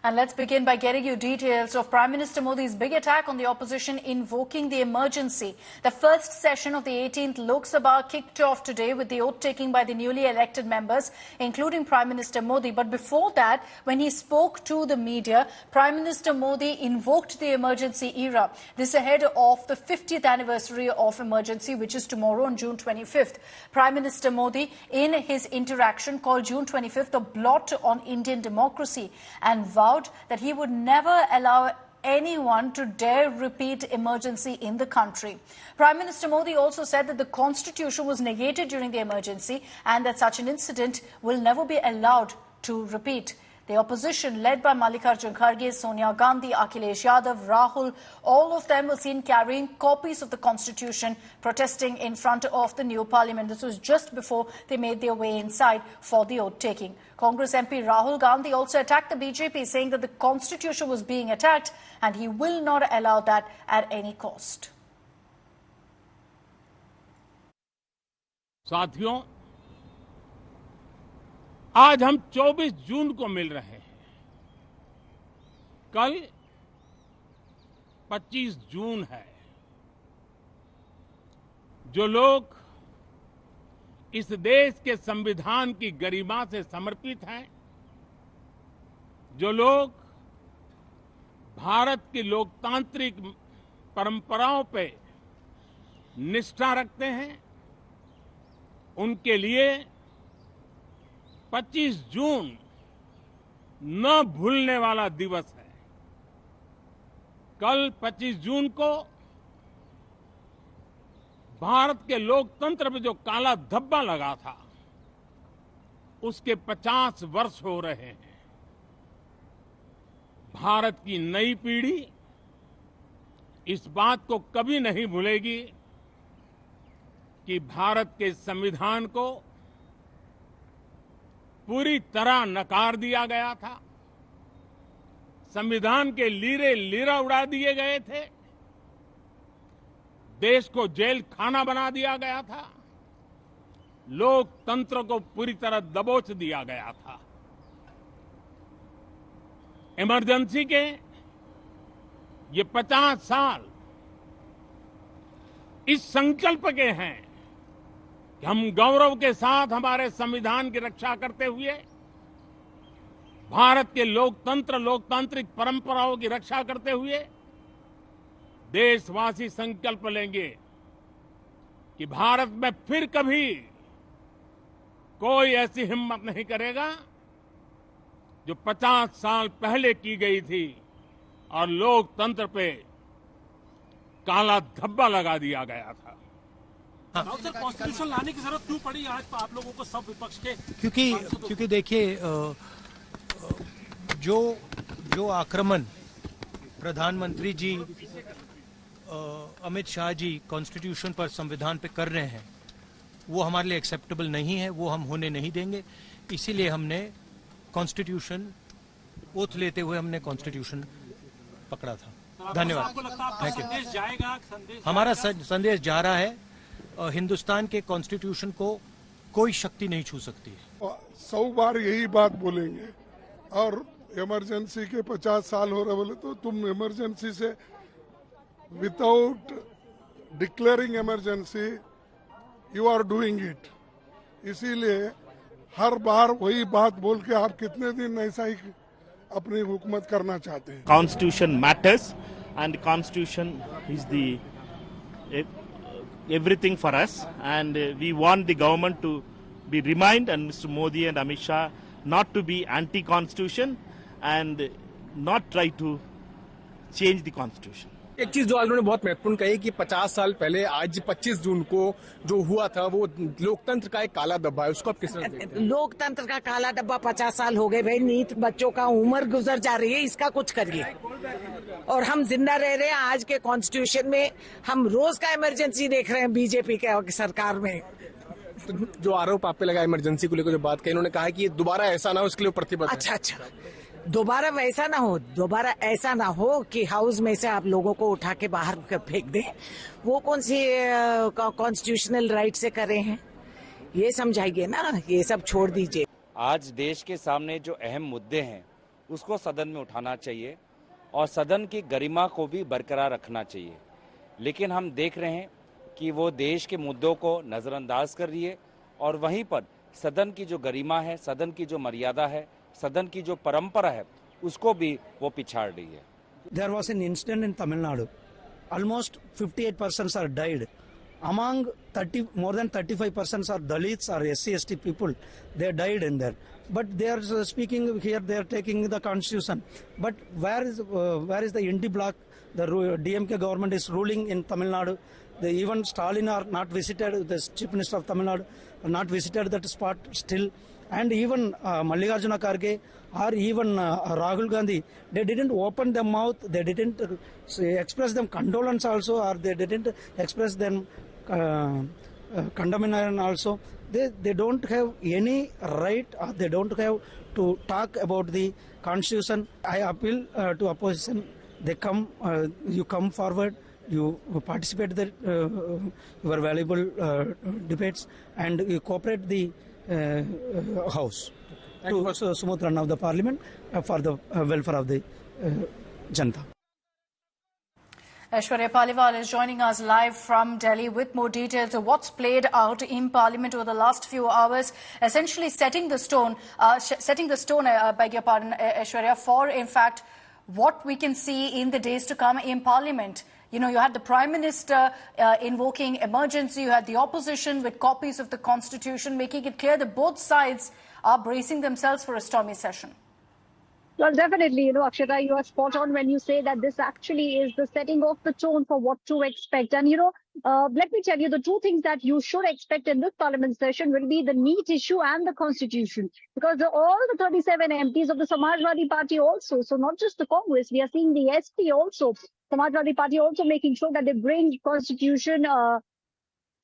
And let's begin by getting you details of Prime Minister Modi's big attack on the opposition invoking the emergency. The first session of the 18th Lok Sabha kicked off today with the oath-taking by the newly elected members, including Prime Minister Modi. But before that, when he spoke to the media, Prime Minister Modi invoked the emergency era. This ahead of the 50th anniversary of emergency, which is tomorrow on June 25th. Prime Minister Modi, in his interaction, called June 25th a blot on Indian democracy and vowed that he would never allow anyone to dare repeat emergency in the country. Prime Minister Modi also said that the constitution was negated during the emergency and that such an incident will never be allowed to repeat. The opposition, led by Mallikarjun Kharge, Sonia Gandhi, Akhilesh Yadav, Rahul, all of them were seen carrying copies of the constitution, protesting in front of the new parliament. This was just before they made their way inside for the oath-taking. Congress MP Rahul Gandhi also attacked the BJP, saying that the constitution was being attacked and he will not allow that at any cost. साथियों, आज हम 24 जून को मिल रहे हैं। कल 25 जून है। जो लोग इस देश के संविधान की गरिमा से समर्पित हैं, जो लोग भारत की लोकतांत्रिक परंपराओं पे निष्ठा रखते हैं, उनके लिए 25 जून न भूलने वाला दिवस है। कल 25 जून को भारत के लोकतंत्र में जो काला धब्बा लगा था, उसके 50 वर्ष हो रहे हैं। भारत की नई पीढ़ी इस बात को कभी नहीं भूलेगी कि भारत के संविधान को पूरी तरह नकार दिया गया था। संविधान के लीरे लीरा उड़ा दिए गए थे। देश को जेल खाना बना दिया गया था। लोकतंत्र को पूरी तरह दबोच दिया गया था। इमरजेंसी के ये 50 साल इस संकल्प के हैं कि हम गौरव के साथ हमारे संविधान की रक्षा करते हुए भारत के लोकतांत्रिक परंपराओं की रक्षा करते हुए देशवासी संकल्प लेंगे कि भारत में फिर कभी कोई ऐसी हिम्मत नहीं करेगा जो 50 साल पहले की गई थी और लोकतंत्र पे काला धब्बा लगा दिया गया था। सर, कॉन्स्टिट्यूशन लाने की जरूरत क्यों पड़ी आज आप लोगों को, सब विपक्ष के? क्योंकि देखिए, जो आक्रमण प्रधानमंत्री जी अमित शाह जी कॉन्स्टिट्यूशन पर, संविधान पे कर रहे हैं, वो हमारे लिए एक्सेप्टेबल नहीं है। वो हम होने नहीं देंगे। इसीलिए हमने कॉन्स्टिट्यूशन ओथ लेते हुए हमने कॉन्स्टिट्यूशन पकड़ा था। धन्यवाद। Thank you. हमारा संदेश जा रहा है। हिंदुस्तान के कॉन्स्टिट्यूशन को कोई शक्ति नहीं छू सकती है। 100 बार यही बात बोलेंगे। और इमरजेंसी के 50 साल हो रहे बोले तो तुम इमरजेंसी से without declaring emergency you are doing it. इसीलिए हर बार वही बात बोल के आप कितने दिन ऐसा ही अपनी हुकूमत करना चाहते हैं। Constitution matters and constitution is the everything for us, and we want the government to be remind and Mr. Modi and Amit Shah not to be anti-constitution and not try to change the constitution. एक चीज जो आज उन्होंने बहुत महत्वपूर्ण कही कि 50 साल पहले आज 25 जून को जो हुआ था वो लोकतंत्र का एक काला डब्बा है। उसको आप किस तरह देखते हैं? लोकतंत्र का काला डब्बा 50 साल हो गए भाई। नीत बच्चों का उम्र गुजर जा रही है, इसका कुछ करिए। और हम जिंदा रह रहे हैं। आज के कॉन्स्टिट्यूशन में हम रोज का इमरजेंसी देख रहे हैं बीजेपी के सरकार में। जो आरोप आप पे लगा इमरजेंसी को लेकर जो बात कही, उन्होंने कहा कि ये दोबारा ऐसा ना हो, उसके लिए प्रतिबद्ध। अच्छा, दोबारा वैसा ना हो, दोबारा ऐसा ना हो कि हाउस में से आप लोगों को उठा के बाहर फेंक दें। वो कौन सी कॉन्स्टिट्यूशनल राइट से करे हैं, ये समझाइए ना। ये सब छोड़ दीजिए। आज देश के सामने जो अहम मुद्दे हैं उसको सदन में उठाना चाहिए और सदन की गरिमा को भी बरकरार रखना चाहिए। लेकिन हम देख रहे हैं कि वो देश के मुद्दों को नज़रअंदाज कर रही है और वहीं पर सदन की जो गरिमा है, सदन की जो मर्यादा है, सदन की जो परंपरा है, उसको भी वो पिछाड़ रही है। There was an incident in Tamil Nadu. Almost 58 persons are died. Among more than 35 persons are Dalits or SC/ST people. They died in there. But they are speaking here. They are taking the constitution. But where is the ND bloc? The DMK government is ruling in Tamil Nadu. Even Stalin are not visited. The Chief Minister of Tamil Nadu are not visited that spot still. And even Mallikarjuna Kharge or even Rahul Gandhi, they didn't open their mouth, they didn't express them condolence also, or they didn't express them condemnation also. They don't have any right, or they don't have to talk about the constitution. I appeal to opposition, they come, you come forward, you participate in your valuable debates, and you cooperate the House to smooth run of the Parliament for the welfare of the Janata. Aishwarya Paliwal is joining us live from Delhi with more details of what's played out in Parliament over the last few hours, essentially setting the stone, beg your pardon, Aishwarya, for in fact what we can see in the days to come in Parliament. You know, you had the Prime Minister invoking emergency, you had the opposition with copies of the Constitution, making it clear that both sides are bracing themselves for a stormy session. Well, definitely, you know, Akshata, you are spot on when you say that this actually is the setting of the tone for what to expect. And, you know, let me tell you, the two things that you should expect in this Parliament session will be the NEET issue and the Constitution. Because all the 37 MPs of the Samajwadi Party also, so not just the Congress, we are seeing the SP also, Samajwadi Party also making sure that they bring Constitution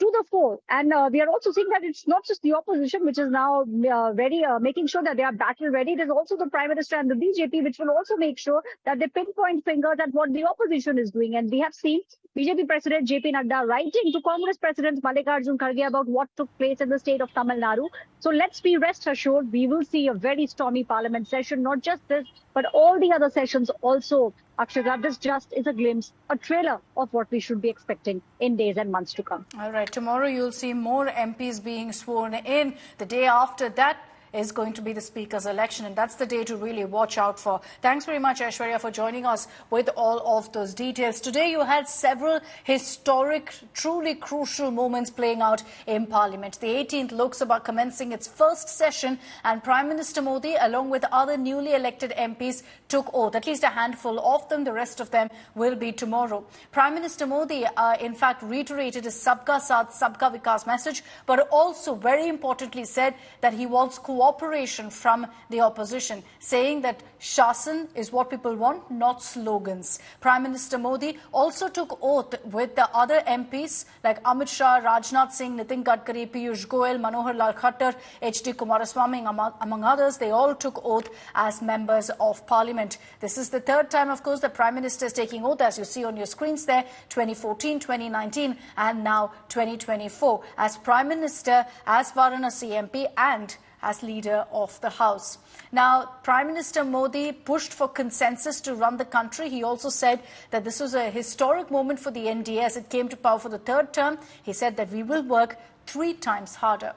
to the fore. And we are also seeing that it's not just the opposition, which is now making sure that they are battle ready. There's also the Prime Minister and the BJP, which will also make sure that they pinpoint fingers at what the opposition is doing. And we have seen BJP President JP Nadda writing to Congress President Mallikarjuna Kharge about what took place in the state of Tamil Nadu. So let's be rest assured, we will see a very stormy Parliament session, not just this, but all the other sessions also. Akshata, this just is a glimpse, a trailer of what we should be expecting in days and months to come. All right, tomorrow you'll see more MPs being sworn in. The day after that is going to be the Speaker's election, and that's the day to really watch out for. Thanks very much, Aishwarya, for joining us with all of those details. Today you had several historic, truly crucial moments playing out in Parliament. The 18th Lok Sabha commencing its first session, and Prime Minister Modi, along with other newly elected MPs, took oath. At least a handful of them. The rest of them will be tomorrow. Prime Minister Modi, in fact, reiterated his Sabka Saath, Sabka Vikas message, but also very importantly said that he wants cooperation from the opposition, saying that Shasan is what people want, not slogans. Prime Minister Modi also took oath with the other MPs like Amit Shah, Rajnath Singh, Nitin Gadkari, Piyush Goyal, Manohar Lal Khattar, H.D. Kumaraswamy, among others. They all took oath as members of Parliament. This is the third time, of course, the Prime Minister is taking oath, as you see on your screens there, 2014, 2019, and now 2024, as Prime Minister, as Varanasi MP, and as leader of the House. Now, Prime Minister Modi pushed for consensus to run the country. He also said that this was a historic moment for the NDA as it came to power for the third term. He said that we will work 3 times harder.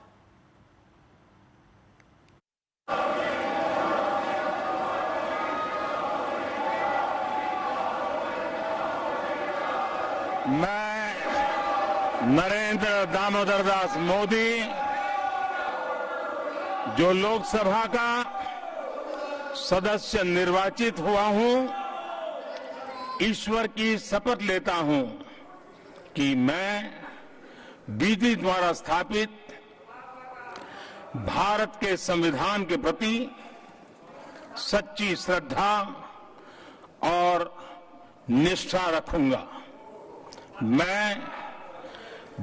मैं नरेंद्र दामोदर दास मोदी जो लोकसभा का सदस्य निर्वाचित हुआ हूं, ईश्वर की शपथ लेता हूं कि मैं विधि द्वारा स्थापित भारत के संविधान के प्रति सच्ची श्रद्धा और निष्ठा रखूंगा। मैं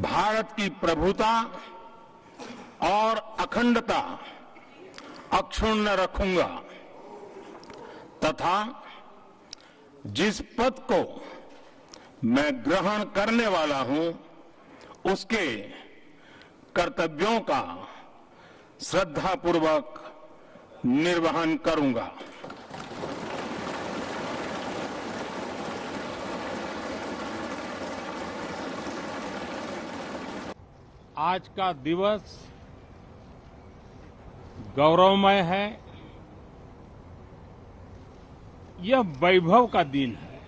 भारत की प्रभुता और अखंडता अक्षुण्ण रखूंगा तथा जिस पद को मैं ग्रहण करने वाला हूं उसके कर्तव्यों का श्रद्धापूर्वक निर्वहन करूंगा। आज का दिवस गौरवमय है। यह वैभव का दिन है।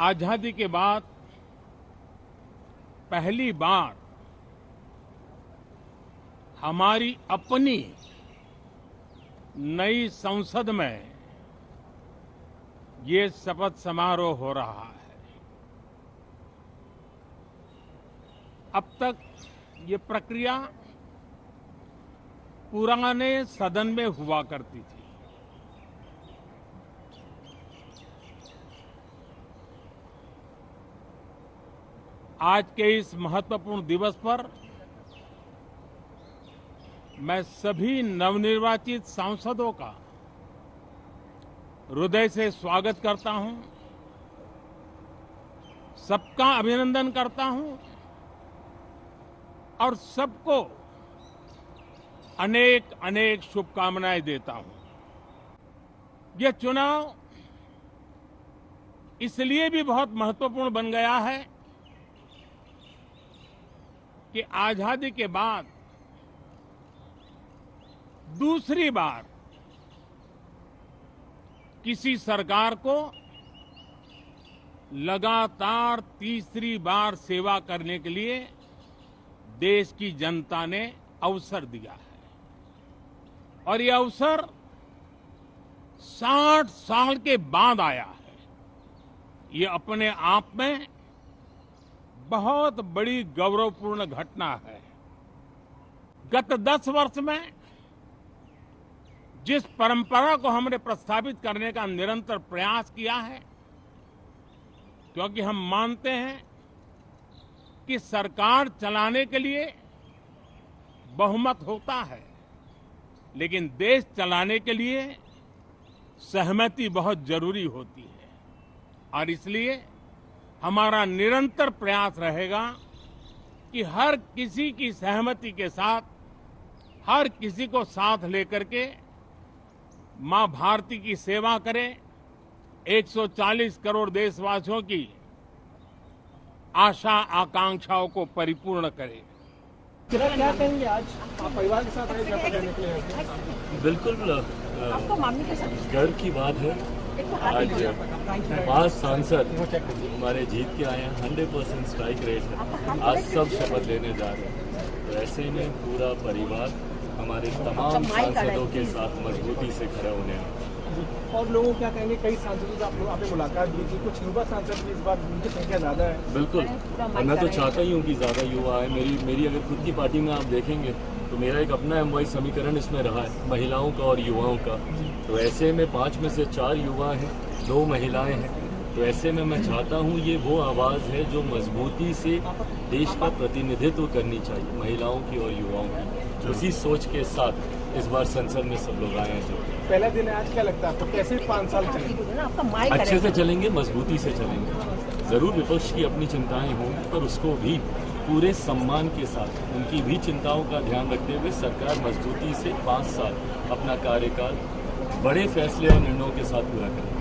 आजादी के बाद पहली बार हमारी अपनी नई संसद में ये शपथ समारोह हो रहा है। अब तक ये प्रक्रिया पुराने सदन में हुआ करती थी। आज के इस महत्वपूर्ण दिवस पर मैं सभी नवनिर्वाचित सांसदों का हृदय से स्वागत करता हूं, सबका अभिनंदन करता हूं और सबको अनेक अनेक शुभकामनाएं देता हूं। यह चुनाव इसलिए भी बहुत महत्वपूर्ण बन गया है कि आजादी के बाद दूसरी बार किसी सरकार को लगातार तीसरी बार सेवा करने के लिए देश की जनता ने अवसर दिया है और यह अवसर 60 साल के बाद आया है। ये अपने आप में बहुत बड़ी गौरवपूर्ण घटना है। गत 10 वर्ष में जिस परंपरा को हमने प्रस्थापित करने का निरंतर प्रयास किया है, क्योंकि हम मानते हैं कि सरकार चलाने के लिए बहुमत होता है, लेकिन देश चलाने के लिए सहमति बहुत जरूरी होती है और इसलिए हमारा निरंतर प्रयास रहेगा कि हर किसी की सहमति के साथ, हर किसी को साथ लेकर के मां भारती की सेवा करें, 140 करोड़ देशवासियों की आशा आकांक्षाओं को परिपूर्ण करें। क्या कहेंगे आज आप परिवार के साथ आए शपथ लेने के लिए? बिल्कुल गर्व की बात है। आज 5 सांसद हमारे जीत के आए हैं, 100% स्ट्राइक रेट है। आज सब शपथ लेने जा रहे हैं, तो ऐसे में पूरा परिवार हमारे तमाम सांसदों के साथ मजबूती से खड़ा होने हैं। और लोगों क्या कहेंगे, कई सांसदों से आपने मुलाकात भी की, कुछ युवा सांसद भी इस बार उनकी संख्या ज्यादा है। बिल्कुल, और मैं तो चाहता ही हूँ कि ज्यादा युवा आए। मेरी अगर खुद की पार्टी में आप देखेंगे तो मेरा एक अपना एमवाई समीकरण इसमें रहा है, महिलाओं का और युवाओं का। तो ऐसे में 5 में से 4 युवा हैं, 2 महिलाएं हैं। तो ऐसे में मैं चाहता हूँ ये वो आवाज़ है जो मजबूती से देश का प्रतिनिधित्व करनी चाहिए, महिलाओं की और युवाओं की। उसी सोच के साथ इस बार संसद में सब लोग आए हैं। जो पहला दिन है आज, क्या लगता है आपको कैसे 5 साल चलेंगे? अच्छे से चलेंगे, मजबूती से चलेंगे। जरूर विपक्ष की अपनी चिंताएं होंगी, पर उसको भी पूरे सम्मान के साथ, उनकी भी चिंताओं का ध्यान रखते हुए सरकार मजबूती से 5 साल अपना कार्यकाल बड़े फैसले और निर्णयों के साथ पूरा करेगी।